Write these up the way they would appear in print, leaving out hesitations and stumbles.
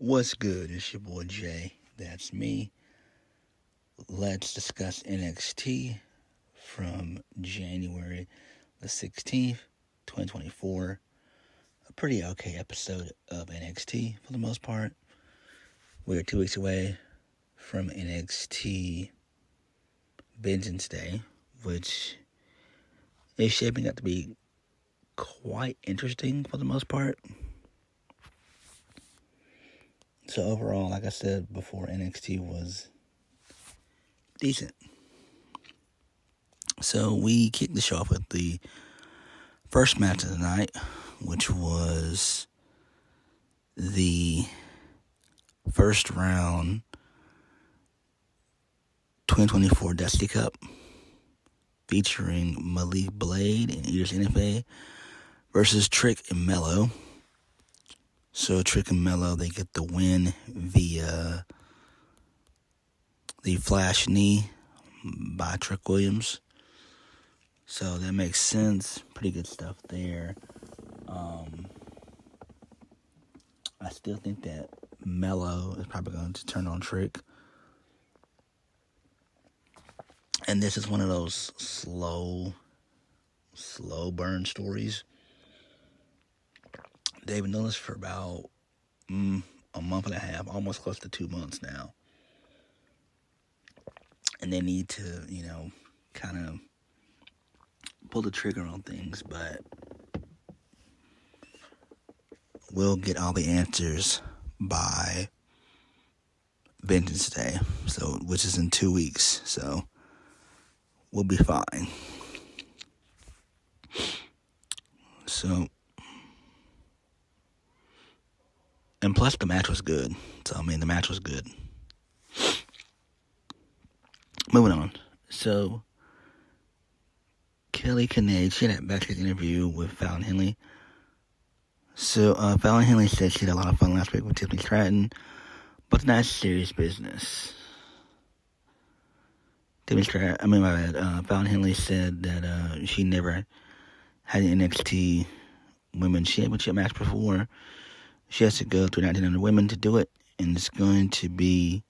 What's good? It's your boy Jay. That's me. Let's discuss NXT from January the 16th, 2024. A pretty okay episode of NXT for the most part. We're 2 weeks away from NXT Vengeance Day, which is shaping up to be quite interesting for the most part. So overall, like I said before, NXT was decent. So we kicked the show off with the first match of the night, which was the first round 2024 Dusty Cup featuring Malik Blade and Idris NFA versus Trick and Melo. So Trick and Melo, they get the win via the flash knee by Trick Williams. So that makes sense. Pretty good stuff there. I still think that Melo is probably going to turn on Trick. And this is one of those slow burn stories. They've been doing this for about a month and a half, almost close to 2 months now. And they need to, kind of pull the trigger on things, but we'll get all the answers by Vengeance Day, which is in 2 weeks, so we'll be fine. So, and plus the match was good. So, the match was good. Moving on. So, Kelly Kinnaid, she had a backstage interview with Fallon Henley. So, Fallon Henley said she had a lot of fun last week with Tiffany Stratton, but it's not serious business. Fallon Henley said that she never had an NXT Women's Championship match before. She has to go through 1,900 women to do it, and it's going to be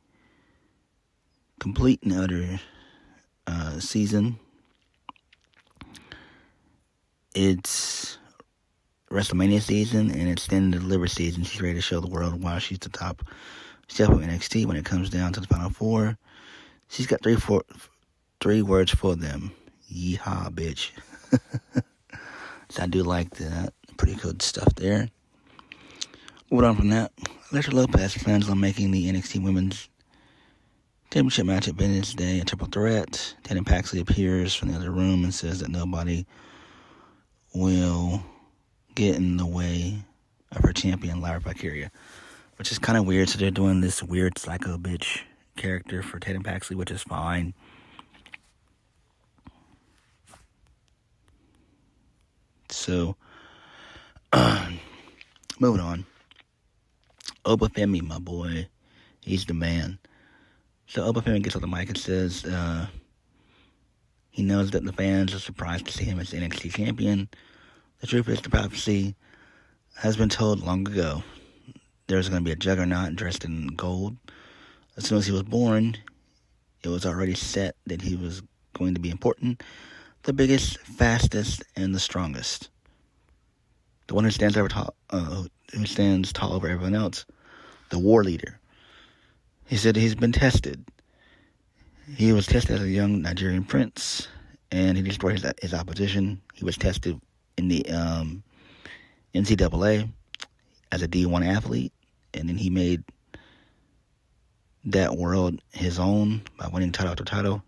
complete and utter season. It's WrestleMania season, and it's Stand and Deliver season. She's ready to show the world why she's the top chef of NXT when it comes down to the Final Four. She's got three words for them. Yeehaw, bitch. So I do like that. Pretty good stuff there. Moving on from that, Alexa Lopez plans on making the NXT Women's Championship match at Vengeance Day a triple threat. Tatum Paxley appears from the other room and says that nobody will get in the way of her champion, Lyra Valkyria, which is kind of weird. So they're doing this weird psycho bitch character for Tatum Paxley, which is fine. So, moving on. Oba Femi, my boy, he's the man. So Oba Femi gets on the mic and says he knows that the fans are surprised to see him as the NXT champion. The truth is, the prophecy has been told long ago. There's going to be a juggernaut dressed in gold. As soon as he was born, it was already set that he was going to be important, the biggest, fastest, and the strongest. The one who stands tall over everyone else, the war leader. He said he's been tested. He was tested as a young Nigerian prince, and he destroyed his opposition. He was tested in the NCAA as a D1 athlete, and then he made that world his own by winning title after title,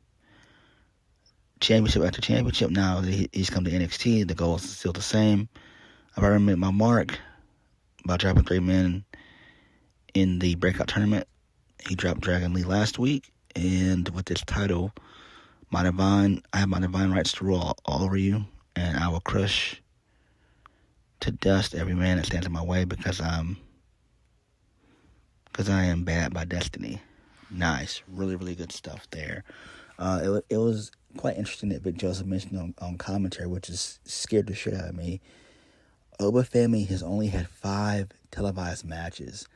championship after championship. Now that he's come to NXT, the goal is still the same. I've already made my mark by dropping 3 men in the breakout tournament. He dropped Dragon Lee last week, and with this title, I have my divine rights to rule all over you, and I will crush to dust every man that stands in my way because I am bad by destiny. Nice, really, really good stuff there. It was quite interesting that Vic Joseph mentioned on commentary, which is scared the shit out of me. Oba Femi has only had 5 televised matches.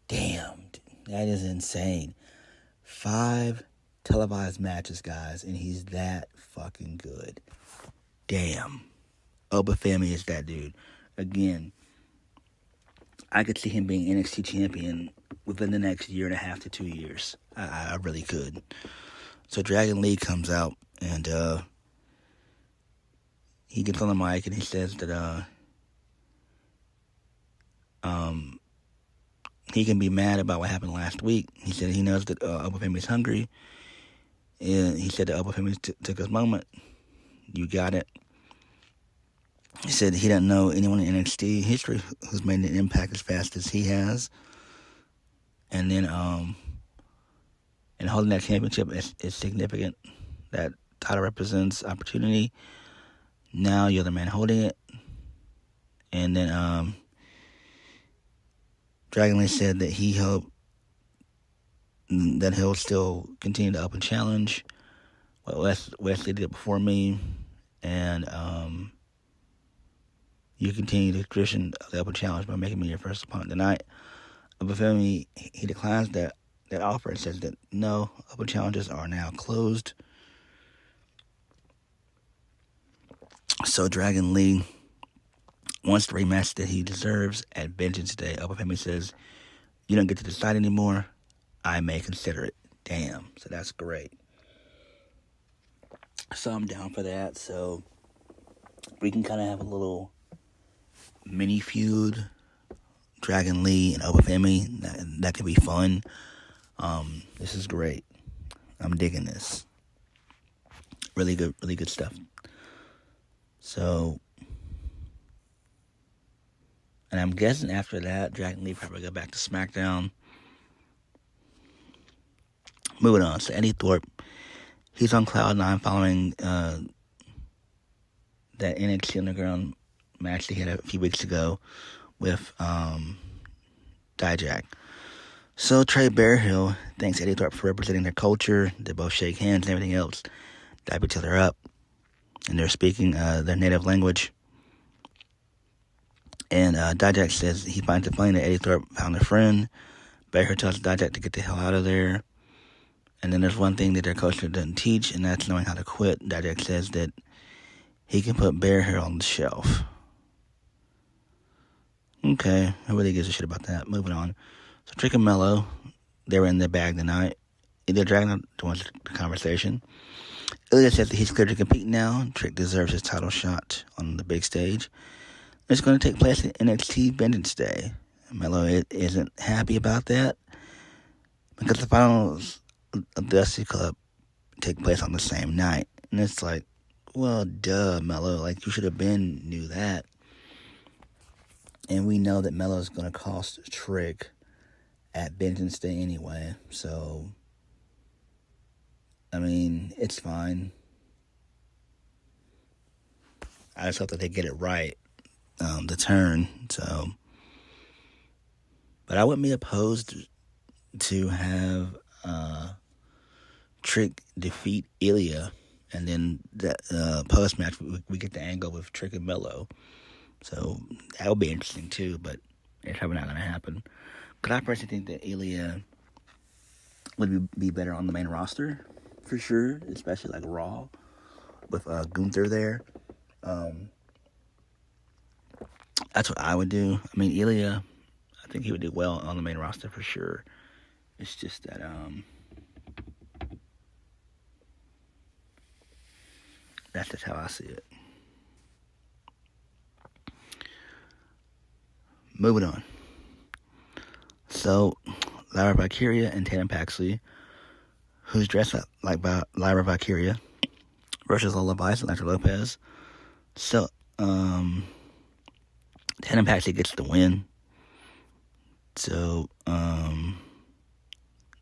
Damn, that is insane. 5 televised matches, guys, and he's that fucking good. Damn. Oba Femi is that dude. Again, I could see him being NXT champion within the next year and a half to 2 years. I really could. So Dragon Lee comes out and he gets on the mic and he says that he can be mad about what happened last week. He said he knows that Oba Femi's hungry. And he said that Oba Femi took his moment. You got it. He said he doesn't know anyone in NXT history who's made an impact as fast as he has. And then, and holding that championship is significant. That title represents opportunity. Now you're the man holding it. And then, Dragon Lee said that he hoped that he'll still continue to open challenge. Well, Wesley did it before me. And, you continue the tradition of the open challenge by making me your first opponent tonight. But Femi, he declines that offer and says that no, open challenges are now closed. So Dragon Lee wants the rematch that he deserves at Vengeance Day. Oba Femi says, you don't get to decide anymore. I may consider it. Damn. So that's great. So I'm down for that. So we can kind of have a little mini feud, Dragon Lee and Oba Femi. That could be fun. This is great. I'm digging this. Really good stuff. So, and I'm guessing after that, Dragon Lee probably go back to SmackDown. Moving on. So Eddie Thorpe, he's on Cloud 9 following that NXT Underground match they had a few weeks ago with Dijak. So Trey Bearhill thanks Eddie Thorpe for representing their culture. They both shake hands and everything else. Dap each other up. And they're speaking their native language. And Dijak says he finds it funny that Eddie Thorpe found a friend. Bearhill tells Dijak to get the hell out of there. And then there's one thing that their culture doesn't teach, and that's knowing how to quit. Dijak says that he can put Bearhill on the shelf. Okay, nobody gives a shit about that. Moving on. So Trick and Melo, they were in their bag tonight. They're dragging on towards the conversation. Ilya says that he's clear to compete now. Trick deserves his title shot on the big stage. It's going to take place at NXT Vengeance Day. Melo isn't happy about that because the finals of the Dusty Club take place on the same night. And it's like, well, duh, Melo. Like, you should have knew that. And we know that Melo's going to cost Trick at Vengeance Day anyway. So, I mean, it's fine. I just hope that they get it right, the turn. So, but I wouldn't be opposed to have Trick defeat Ilya, and then that post-match we get the angle with Trick and Melo. So that would be interesting too, but it's probably not going to happen. Because I personally think that Ilya would be better on the main roster, for sure, especially like Raw, with Gunther there. That's what I would do. I mean, Ilya, I think he would do well on the main roster for sure. It's just that, that's just how I see it. Moving on. So, Lyra Valkyria and Tatum Paxley, who's dressed up like Lyra Valkyria, versus Lola Vice and Electra Lopez. So, Tatum Paxley gets the win. So, that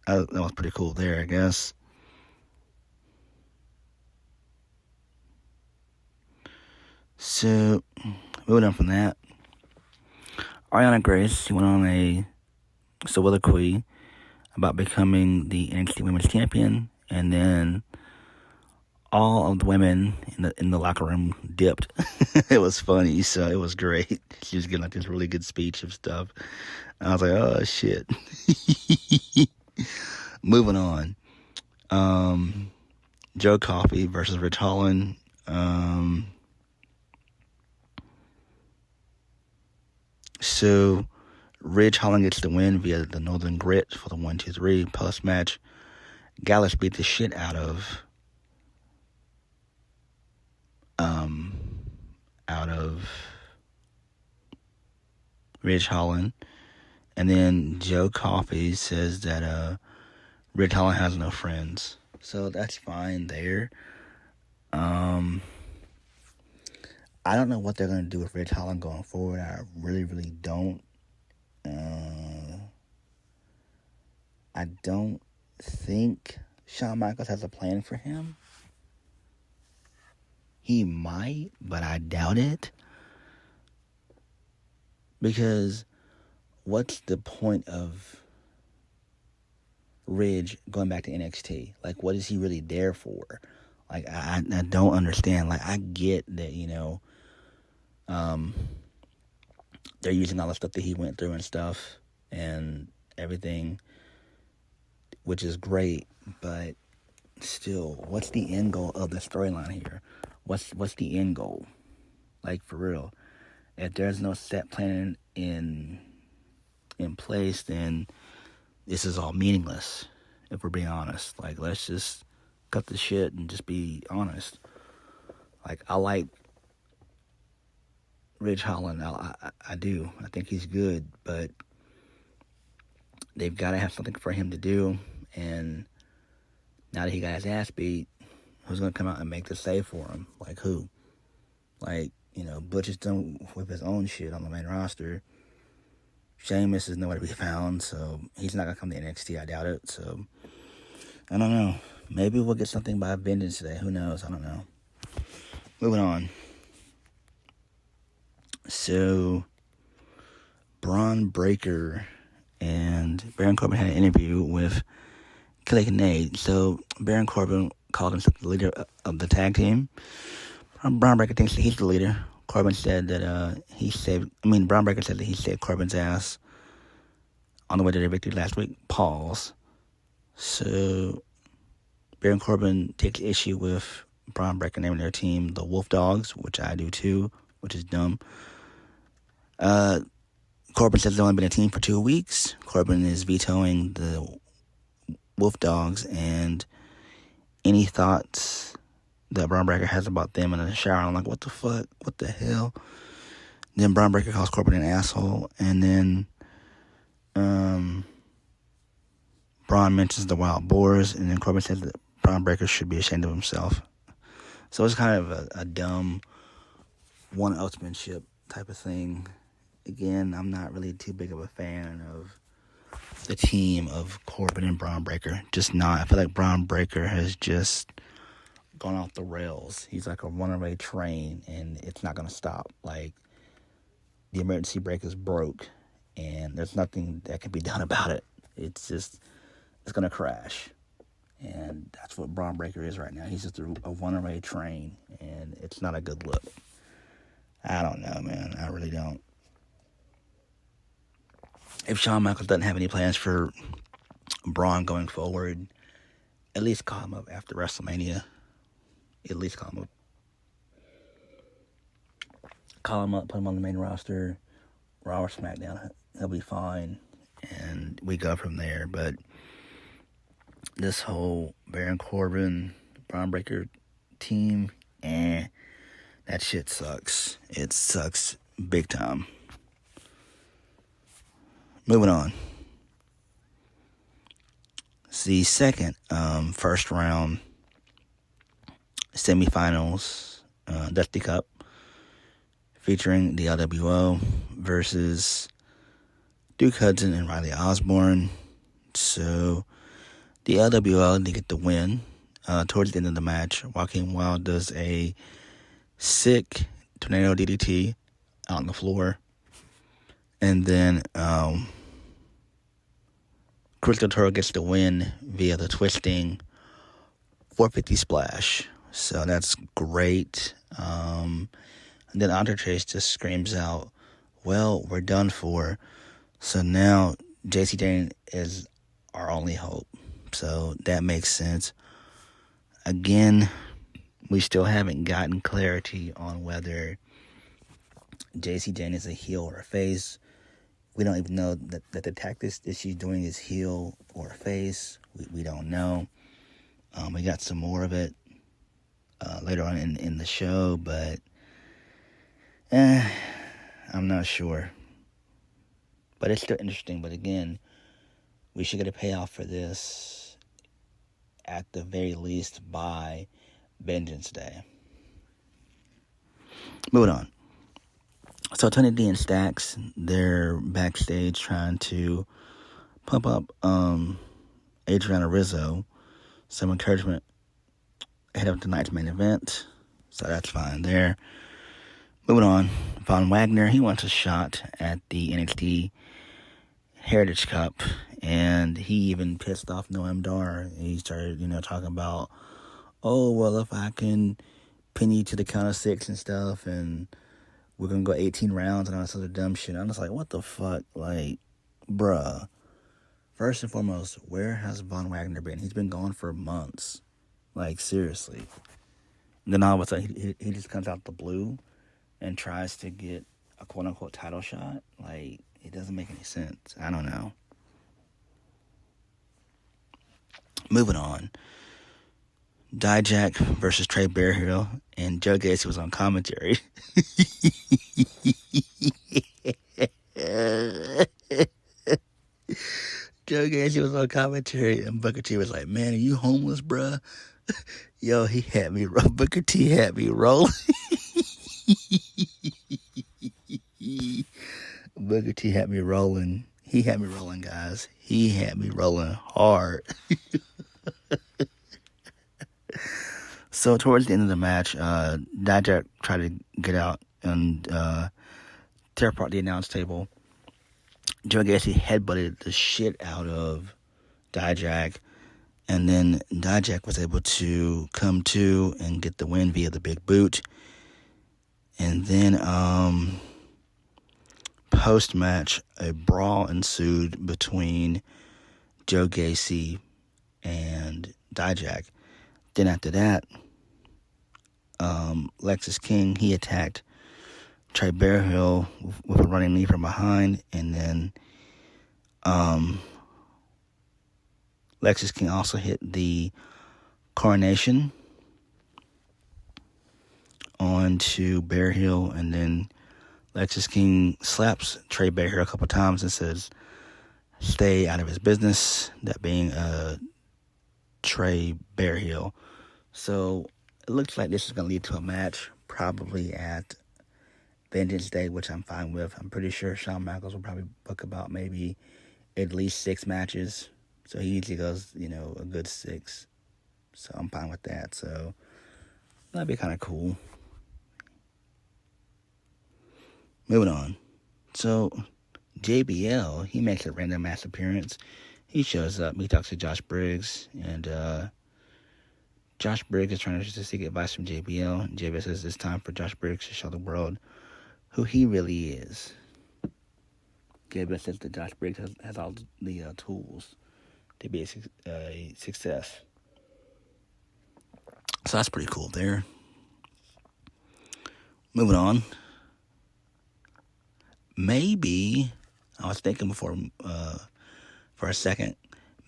was pretty cool there, I guess. So, moving on from that, Ariana Grace, she went on a soliloquy about becoming the NXT Women's Champion, and then all of the women in the locker room dipped. It was funny, so it was great. She was giving like this really good speech of stuff. And I was like, oh shit. Moving on. Joe Coffey versus Rich Holland. So Rich Holland gets the win via the Northern Grit for the 1-2-3 post match. Gallus beat the shit out of Rich Holland. And then Joe Coffey says that Rich Holland has no friends. So that's fine there. I don't know what they're going to do with Rich Holland going forward. I really, really don't. I don't think Shawn Michaels has a plan for him. He might, but I doubt it. Because what's the point of Ridge going back to NXT? Like, what is he really there for? Like, I don't understand. Like, I get that, they're using all the stuff that he went through and stuff and everything, which is great, but still, what's the end goal of the storyline here? What's the end goal? Like, for real. If there's no set plan in place, then this is all meaningless, if we're being honest. Like, let's just cut the shit and just be honest. Like, I like Ridge Holland. I do. I think he's good, but they've got to have something for him to do. And now that he got his ass beat, who's going to come out and make the save for him? Like, who? Like, Butch is done with his own shit on the main roster. Sheamus is nowhere to be found, so he's not going to come to NXT. I doubt it. So, I don't know. Maybe we'll get something by Vengeance today. Who knows? I don't know. Moving on. So, Bron Breakker and Baron Corbin had an interview with Kelly Kincaid. So, Baron Corbin called himself the leader of the tag team. Bron Breakker thinks that he's the leader. Corbin said that Bron Breakker said that he saved Corbin's ass on the way to their victory last week. Pause. So, Baron Corbin takes issue with Bron Breakker naming their team the Wolf Dogs, which I do too, which is dumb. Corbin says they've only been a team for 2 weeks. Corbin is vetoing the Wolf Dogs, and any thoughts that Bron Breakker has about them in the shower, I'm like, what the fuck? What the hell? Then Bron Breakker calls Corbin an asshole, and then Bron mentions the Wild Boars, and then Corbin says that Bron Breakker should be ashamed of himself. So it's kind of a dumb one-upsmanship type of thing. Again, I'm not really too big of a fan of the team of Corbin and Bron Breakker. Just not. I feel like Bron Breakker has just gone off the rails. He's like a runaway train, and it's not going to stop. Like, the emergency brake is broke, and there's nothing that can be done about it. It's going to crash. And that's what Bron Breakker is right now. He's just a runaway train, and it's not a good look. I don't know, man. I really don't. If Shawn Michaels doesn't have any plans for Braun going forward, at least call him up after WrestleMania. At least call him up. Call him up, put him on the main roster, Raw or SmackDown. He'll be fine, and we go from there. But this whole Baron Corbin, Bron Breakker team, that shit sucks. It sucks big time. Moving on. It's the second first round semifinals Dusty Cup featuring the LWO versus Duke Hudson and Riley Osborne. So the LWO, they get the win. Towards the end of the match, Joaquin Wilde does a sick tornado DDT out on the floor. And then Chris Del Toro gets the win via the twisting 450 splash. So that's great. And then Andre Chase just screams out, well, we're done for. So now JC Jane is our only hope. So that makes sense. Again, we still haven't gotten clarity on whether JC Jane is a heel or a face. We don't even know that the tactics that she's doing is heel or face. We don't know. We got some more of it later on in the show, but I'm not sure. But it's still interesting. But again, we should get a payoff for this at the very least by Vengeance Day. Moving on. So Tony D and Stax, they're backstage trying to pump up Adriana Rizzo, some encouragement ahead of tonight's main event. So that's fine there. Moving on, Von Wagner, he wants a shot at the NXT Heritage Cup, and he even pissed off Noam Dar. He started, talking about, oh, well, if I can pin you to the count of 6 and stuff, and we're going to go 18 rounds and all this other dumb shit. I'm just like, what the fuck? Like, bruh. First and foremost, where has Von Wagner been? He's been gone for months. Like, seriously. And then all of a sudden, he just comes out the blue and tries to get a quote-unquote title shot. Like, it doesn't make any sense. I don't know. Moving on. Dijak versus Trey Bearhill, and Joe Gacy was on commentary. Joe Gacy was on commentary, and Booker T was like, man, are you homeless, bruh? Yo, Booker T had me rolling. Booker T had me rolling. He had me rolling, guys. He had me rolling hard. So towards the end of the match, Dijak tried to get out and tear apart the announce table. Joe Gacy headbutted the shit out of Dijak, and then Dijak was able to come to and get the win via the big boot. And then post-match, a brawl ensued between Joe Gacy and Dijak. Then after that, Lexis King, he attacked Trey Bearhill with a running knee from behind, and then Lexis King also hit the coronation onto Bearhill, and then Lexis King slaps Trey Bearhill a couple times and says, stay out of his business, that being Trey Bearhill. So it looks like this is going to lead to a match, probably at Vengeance Day, which I'm fine with. I'm pretty sure Shawn Michaels will probably book about maybe at least 6 matches. So he usually goes, a good 6. So I'm fine with that. So that'd be kind of cool. Moving on. So JBL, he makes a random ass appearance. He shows up. He talks to Josh Briggs, and Josh Briggs is trying to just seek advice from JBL. JBL says it's time for Josh Briggs to show the world who he really is. JBL says that Josh Briggs has all the tools to be a success. So that's pretty cool there. Moving on. Maybe, I was thinking before, for a second,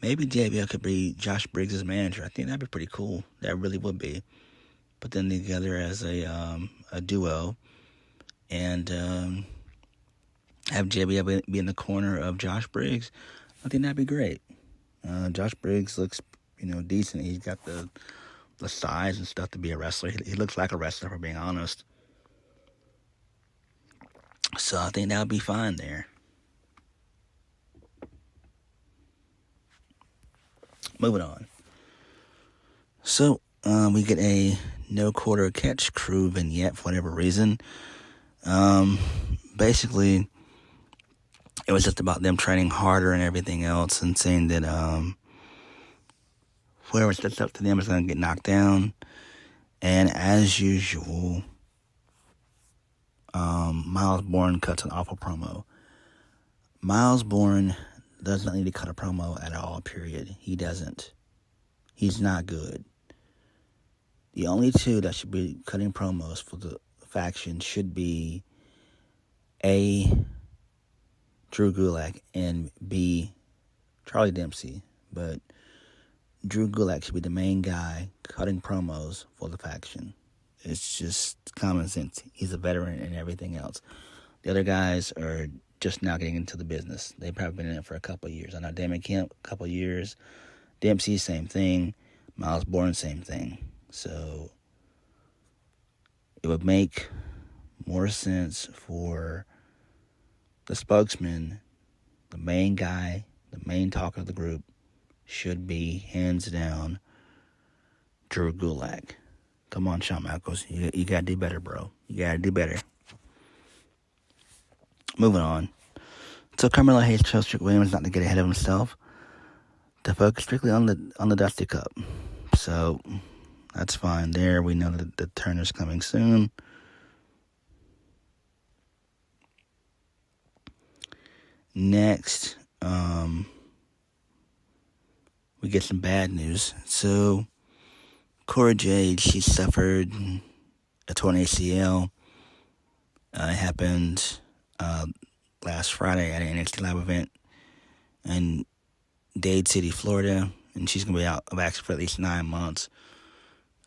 maybe JBL could be Josh Briggs' manager. I think that'd be pretty cool. That really would be. Put them together as a duo, and have JBL be in the corner of Josh Briggs. I think that'd be great. Josh Briggs looks, decent. He's got the size and stuff to be a wrestler. He looks like a wrestler, for being honest. So I think that would be fine there. Moving on. So we get a no quarter catch crew vignette for whatever reason. Basically, it was just about them training harder and everything else, and saying that whoever steps up to them is going to get knocked down. And as usual, Miles Bourne cuts an awful promo. Miles Bourne does not need to cut a promo at all, period. He doesn't. He's not good. The only two that should be cutting promos for the faction should be A, Drew Gulak, and B, Charlie Dempsey. But Drew Gulak should be the main guy cutting promos for the faction. It's just common sense. He's a veteran and everything else. The other guys are just now getting into the business. They've probably been in it for a couple of years. I know Damon Kemp, a couple of years. Dempsey, same thing. Miles Bourne, same thing. So it would make more sense for the spokesman, the main guy, the main talker of the group, should be, hands down, Drew Gulak. Come on, Shawn Michaels. You got to do better, bro. You got to do better. Moving on. So Carmelo Hayes tells Trick Williams not to get ahead of himself, to focus strictly on the Dusty Cup. So that's fine there. We know that the turn is coming soon. Next, we get some bad news. So Cora Jade, she suffered a torn ACL. It happened last Friday at an NXT Live event in Dade City, Florida, and she's going to be out of action for at least 9 months.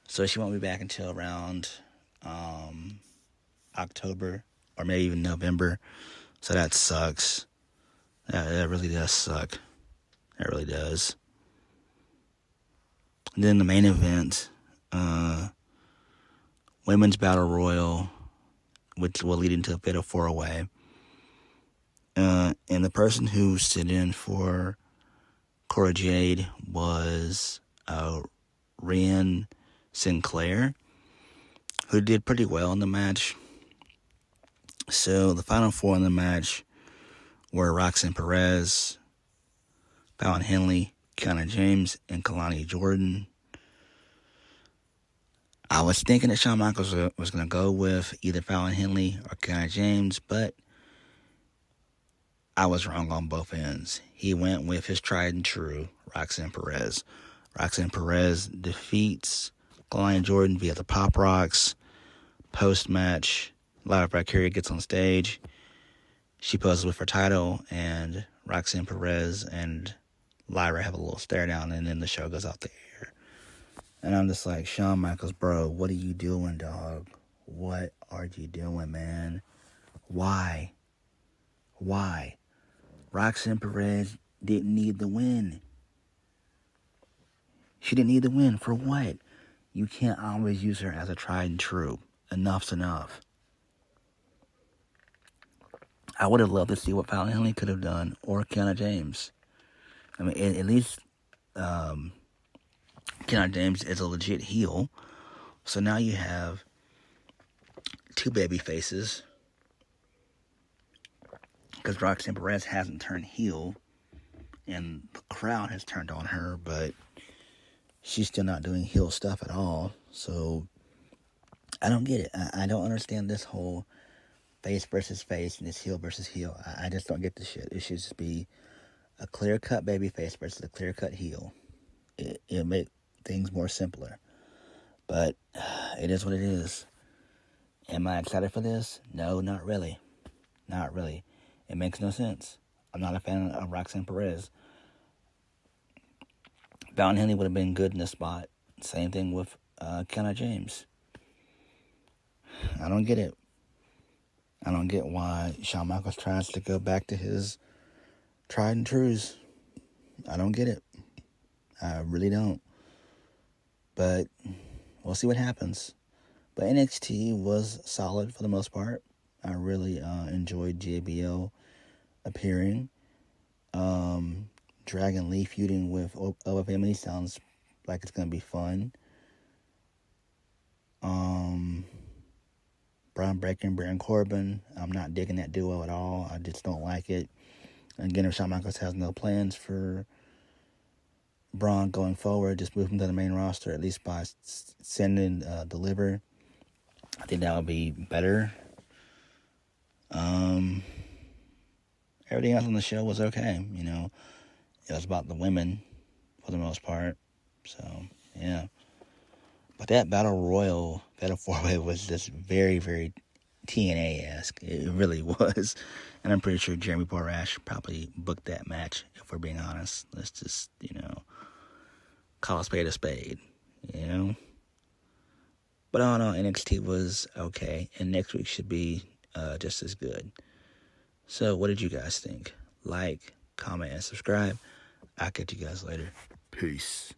So she won't be back until around October or maybe even November. So that sucks. That really does suck. That really does. And then the main event, Women's Battle Royal, which will lead into a Fatal 4-Way. And the person who stood in for Cora Jade was Rhian Sinclair, who did pretty well in the match. So the final four in the match were Roxanne Perez, Fallon Henley, Kiana James, and Kalani Jordan. I was thinking that Shawn Michaels was going to go with either Fallon Henley or Kiana James, but I was wrong on both ends. He went with his tried and true Roxanne Perez. Roxanne Perez defeats Kalani Jordan via the Pop Rocks. Post-match, Lyra Valkyria gets on stage. She poses with her title, and Roxanne Perez and Lyra have a little stare down, and then the show goes off the air. And I'm just like, Shawn Michaels, bro, what are you doing, dog? What are you doing, man? Why? Roxanne Perez didn't need the win. She didn't need the win. For what? You can't always use her as a tried and true. Enough's enough. I would have loved to see what Fallon Henley could have done, or Kiana James. I mean, at least Kiana James is a legit heel. So now you have two baby faces. Because Roxanne Perez hasn't turned heel, and the crowd has turned on her, but she's still not doing heel stuff at all. So I don't get it. I don't understand this whole face versus face and this heel versus heel. I just don't get this shit. It should just be a clear-cut baby face versus a clear-cut heel. It'll make things more simpler. But it is what it is. Am I excited for this? No, not really. Not really. It makes no sense. I'm not a fan of Roxanne Perez. Fallon Henley would have been good in this spot. Same thing with Kiana James. I don't get it. I don't get why Shawn Michaels tries to go back to his tried and trues. I don't get it. I really don't. But we'll see what happens. But NXT was solid for the most part. I really enjoyed JBL appearing. Dragon Lee feuding with Oba Femi sounds like it's going to be fun. Bron Breakker and Baron Corbin, I'm not digging that duo at all. I just don't like it. Again, if Shawn Michaels has no plans for Bron going forward, just move him to the main roster, at least by sending Deliver. I think that would be better. Everything else on the show was okay. It was about the women for the most part. So, yeah. But that Battle Royal, Battle 4-Way was just very, very TNA-esque. It really was. And I'm pretty sure Jeremy Borash probably booked that match, if we're being honest. Let's just, call a spade a spade, But all in all, NXT was okay. And next week should be just as good. So, what did you guys think? Like, comment, and subscribe. I'll catch you guys later. Peace.